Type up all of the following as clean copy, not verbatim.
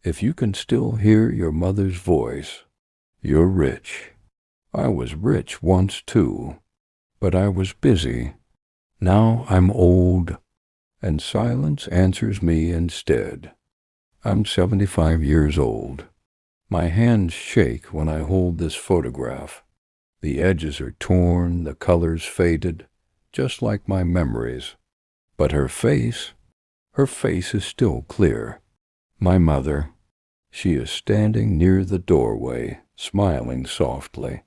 If you can still hear your mother's voice, you're rich. I was rich once too, but I was busy. Now I'm old, and silence answers me instead. I'm 75 years old. My hands shake when I hold this photograph. The edges are torn, the colors faded, just like my memories. But her face is still clear. My mother, she is standing near the doorway, smiling softly,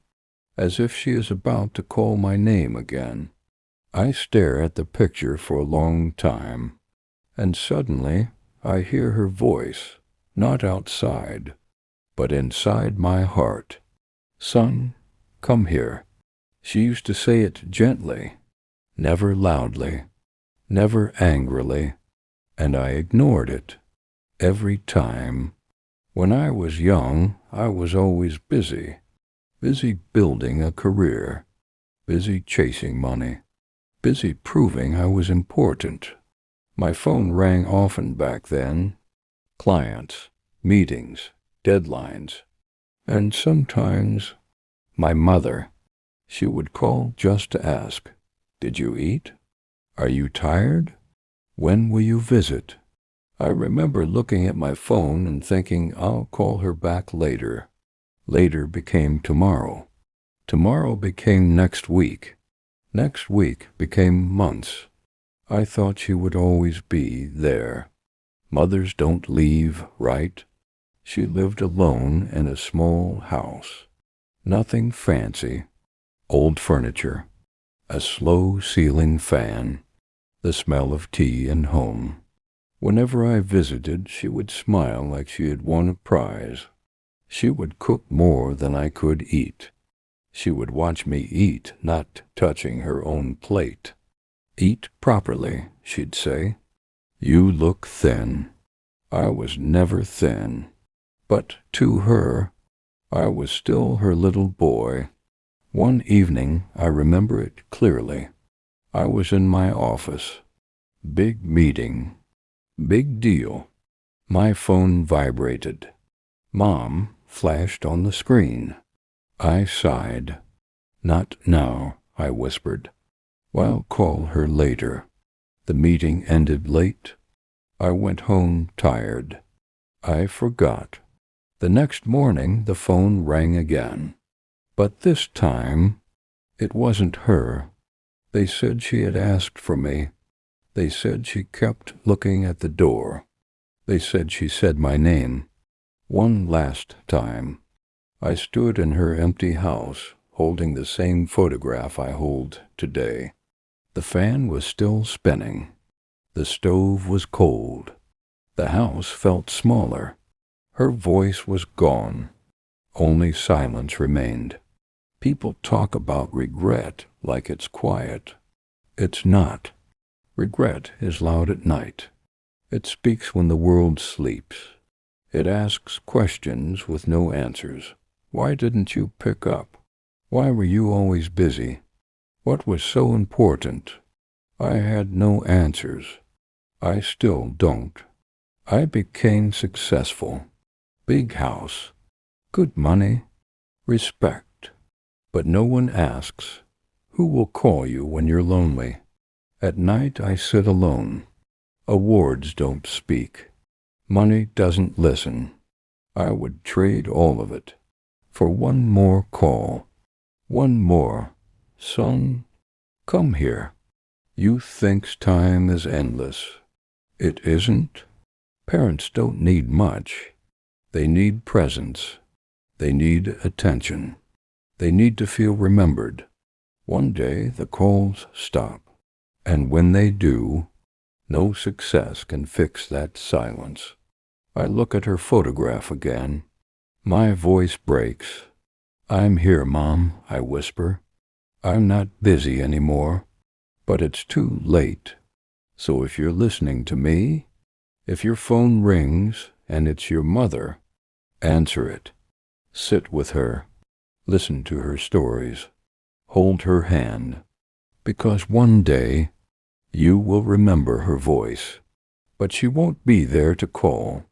as if she is about to call my name again. I stare at the picture for a long time, and suddenly I hear her voice, not outside, but inside my heart. "Son, come here." She used to say it gently, never loudly, never angrily, and I ignored it every time. When I was young, I was always busy building a career, busy chasing money, busy proving I was important. My phone rang often back then. Clients, meetings, deadlines, and sometimes my mother. She would call just to ask, "Did you eat? Are you tired? When will you visit?" I remember looking at my phone and thinking, I'll call her back later. Later became tomorrow. Tomorrow became next week. Next week became months. I thought she would always be there. Mothers don't leave, right? She lived alone in a small house. Nothing fancy. Old furniture. A slow ceiling fan. The smell of tea and home. Whenever I visited, she would smile like she had won a prize. She would cook more than I could eat. She would watch me eat, not touching her own plate. "Eat properly," she'd say. "You look thin." I was never thin. But to her, I was still her little boy. One evening, I remember it clearly. I was in my office. Big meeting. Big deal. My phone vibrated. "Mom" flashed on the screen. I sighed. "Not now," I whispered. "I'll call her later." The meeting ended late. I went home tired. I forgot. The next morning the phone rang again. But this time, it wasn't her. They said she had asked for me. They said she kept looking at the door. They said she said my name. One last time. I stood in her empty house, holding the same photograph I hold today. The fan was still spinning. The stove was cold. The house felt smaller. Her voice was gone. Only silence remained. People talk about regret like it's quiet. It's not. Regret is loud at night. It speaks when the world sleeps. It asks questions with no answers. Why didn't you pick up? Why were you always busy? What was so important? I had no answers. I still don't. I became successful. Big house. Good money. Respect. But no one asks, who will call you when you're lonely? At night I sit alone. Awards don't speak. Money doesn't listen. I would trade all of it for one more call. One more. "Son, come here." Youth thinks time is endless. It isn't. Parents don't need much. They need presence. They need attention. They need to feel remembered. One day the calls stop. And when they do, no success can fix that silence. I look at her photograph again. My voice breaks. "I'm here, Mom," I whisper. "I'm not busy anymore, but it's too late. So if you're listening to me, if your phone rings and it's your mother, answer it. Sit with her. Listen to her stories. Hold her hand. Because one day you will remember her voice, but she won't be there to call.